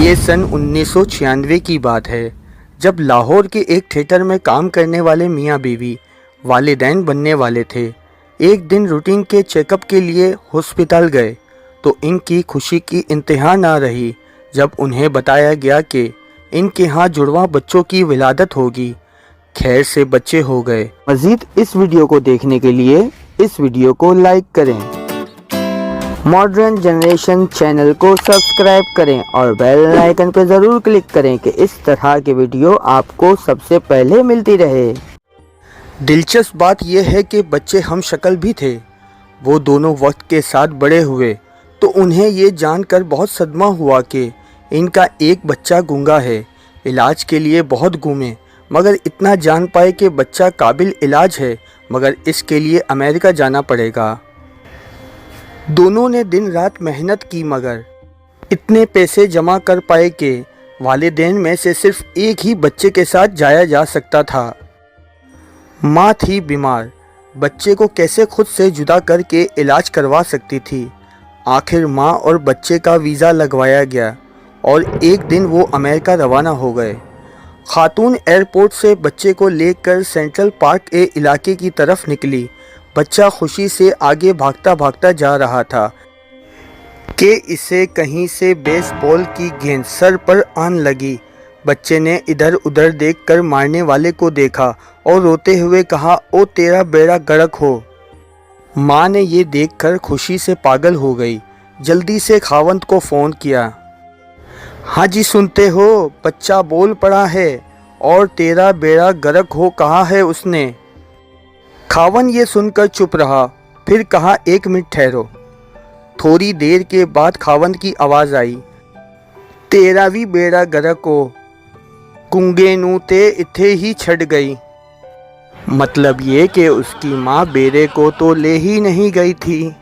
ये सन 1996 की बात है, जब लाहौर के एक थिएटर में काम करने वाले मियाँ बीवी वालिदैन बनने वाले थे। एक दिन रूटीन के चेकअप के लिए हॉस्पिटल गए तो इनकी खुशी की इंतहा ना रही जब उन्हें बताया गया कि इनके यहाँ जुड़वा बच्चों की विलादत होगी। खैर से बच्चे हो गए। मज़ीद इस वीडियो को देखने के लिए इस वीडियो को लाइक करें, मॉडर्न जनरेशन चैनल को सब्सक्राइब करें और बेल आइकन पर ज़रूर क्लिक करें कि इस तरह के वीडियो आपको सबसे पहले मिलती रहे। दिलचस्प बात यह है कि बच्चे हम शक्ल भी थे। वो दोनों वक्त के साथ बड़े हुए तो उन्हें ये जानकर बहुत सदमा हुआ कि इनका एक बच्चा गूंगा है। इलाज के लिए बहुत घूमे मगर इतना जान पाए कि बच्चा काबिल इलाज है, मगर इसके लिए अमेरिका जाना पड़ेगा। दोनों ने दिन रात मेहनत की मगर इतने पैसे जमा कर पाए कि वालिदैन में से सिर्फ एक ही बच्चे के साथ जाया जा सकता था। माँ थी बीमार, बच्चे को कैसे खुद से जुदा करके इलाज करवा सकती थी। आखिर माँ और बच्चे का वीज़ा लगवाया गया और एक दिन वो अमेरिका रवाना हो गए। खातून एयरपोर्ट से बच्चे को लेकर सेंट्रल पार्क इलाके की तरफ निकली। बच्चा खुशी से आगे भागता भागता जा रहा था कि इसे कहीं से बेसबॉल की गेंद सर पर आन लगी। बच्चे ने इधर उधर देखकर मारने वाले को देखा और रोते हुए कहा, ओ तेरा बेड़ा गर्क हो। माँ ने ये देखकर खुशी से पागल हो गई। जल्दी से खावंद को फ़ोन किया। हाँ जी सुनते हो, बच्चा बोल पड़ा है और तेरा बेड़ा गर्क हो कहा है उसने। खावन ये सुनकर चुप रहा, फिर कहा, एक मिनट ठहरो। थोड़ी देर के बाद खावन की आवाज़ आई, तेरा भी बेड़ा गर्क हो, गुंगे नू ते इत्थे ही छड़ गई। मतलब ये कि उसकी माँ बेड़े को तो ले ही नहीं गई थी।